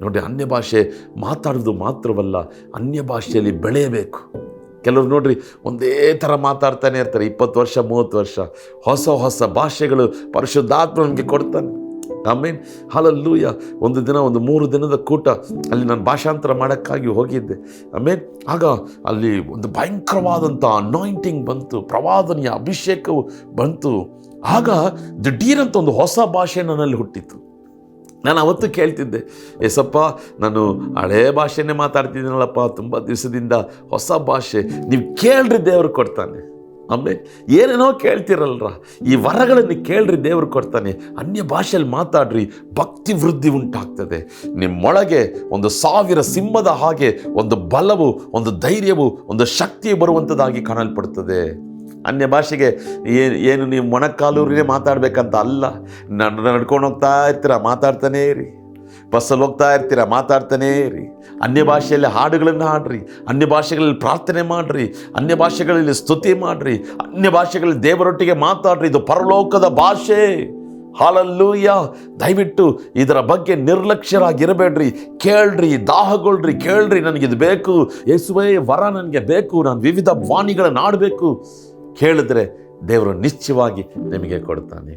ನೋಡಿ, ಅನ್ಯ ಭಾಷೆ ಮಾತಾಡೋದು ಮಾತ್ರವಲ್ಲ, ಅನ್ಯ ಭಾಷೆಯಲ್ಲಿ ಬೆಳೆಯಬೇಕು. ಕೆಲವರು ನೋಡ್ರಿ ಒಂದೇ ಥರ ಮಾತಾಡ್ತಾನೆ ಇರ್ತಾರೆ, 20 ವರ್ಷ 30 ವರ್ಷ. ಹೊಸ ಹೊಸ ಭಾಷೆಗಳು ಪರಿಶುದ್ಧಾತ್ಮ ನಮಗೆ ಕೊಡ್ತಾನೆ. ಆಮೇನ್, ಹಲ್ಲೆಲೂಯ. ಒಂದು ದಿನ ಒಂದು 3 ದಿನದ ಕೂಟ ಅಲ್ಲಿ ನಾನು ಭಾಷಾಂತರ ಮಾಡೋಕ್ಕಾಗಿ ಹೋಗಿದ್ದೆ. ಆಮೇನ್, ಆಗ ಅಲ್ಲಿ ಒಂದು ಭಯಂಕರವಾದಂಥ ಅನಾಯಿಂಟಿಂಗ್ ಬಂತು, ಪ್ರವಾದನೆಯ ಅಭಿಷೇಕವು ಬಂತು. ಆಗ ದಿಢೀರಂತ ಒಂದು ಹೊಸ ಭಾಷೆ ನನ್ನಲ್ಲಿ ಹುಟ್ಟಿತು. ನಾನು ಅವತ್ತು ಕೇಳ್ತಿದ್ದೆ, ಏಸಪ್ಪ, ನಾನು ಹಳೇ ಭಾಷೆನೇ ಮಾತಾಡ್ತಿದ್ದೀನಲ್ಲಪ್ಪ ತುಂಬ ದಿವಸದಿಂದ, ಹೊಸ ಭಾಷೆ ನೀವು ಕೇಳ್ರಿ ದೇವರು ಕೊಡ್ತಾನೆ. ಆಮೇಲೆ ಏನೇನೋ ಕೇಳ್ತಿರಲ್ರ, ಈ ವರಗಳನ್ನು ಕೇಳ್ರಿ ದೇವರು ಕೊಡ್ತಾನೆ. ಅನ್ಯ ಭಾಷೆಯಲ್ಲಿ ಮಾತಾಡ್ರಿ, ಭಕ್ತಿ ವೃದ್ಧಿ ಉಂಟಾಗ್ತದೆ. ನಿಮ್ಮೊಳಗೆ ಒಂದು 1000 ಸಿಂಹದ ಹಾಗೆ ಒಂದು ಬಲವು, ಒಂದು ಧೈರ್ಯವು, ಒಂದು ಶಕ್ತಿಯು ಬರುವಂಥದ್ದಾಗಿ ಕಾಣಲ್ಪಡ್ತದೆ. ಅನ್ಯ ಭಾಷೆಗೆ ಏನು ನೀವು ಮೊಣಕಾಲೂರಿನೇ ಮಾತಾಡಬೇಕಂತ ಅಲ್ಲ. ನಡ್ಕೊಂಡು ಹೋಗ್ತಾ ಇರ್ತೀರ, ಮಾತಾಡ್ತಾನೇ ಇರಿ. ಬಸ್ಸಲ್ಲಿ ಹೋಗ್ತಾ ಇರ್ತೀರ, ಮಾತಾಡ್ತಾನೇ ಇರಿ. ಅನ್ಯ ಭಾಷೆಯಲ್ಲಿ ಹಾಡುಗಳನ್ನು ಹಾಡ್ರಿ, ಅನ್ಯ ಭಾಷೆಗಳಲ್ಲಿ ಪ್ರಾರ್ಥನೆ ಮಾಡಿರಿ, ಅನ್ಯ ಭಾಷೆಗಳಲ್ಲಿ ಸ್ತುತಿ ಮಾಡಿರಿ, ಅನ್ಯ ಭಾಷೆಗಳಲ್ಲಿ ದೇವರೊಟ್ಟಿಗೆ ಮಾತಾಡ್ರಿ. ಇದು ಪರಲೋಕದ ಭಾಷೆ. ಹಲ್ಲೆಲೂಯ. ದಯವಿಟ್ಟು ಇದರ ಬಗ್ಗೆ ನಿರ್ಲಕ್ಷ್ಯರಾಗಿರಬೇಡ್ರಿ. ಕೇಳ್ರಿ, ದಾಹಗೊಳ್ರಿ, ಕೇಳ್ರಿ, ನನಗಿದು ಬೇಕು ಯೇಸುವೇ, ವರ ನನಗೆ ಬೇಕು, ನಾನು ವಿವಿಧ ವಾಣಿಗಳನ್ನು ಆಡಬೇಕು. ಕೇಳಿದ್ರೆ ದೇವರು ನಿಶ್ಚಯವಾಗಿ ನಿಮಗೆ ಕೊಡ್ತಾನೆ.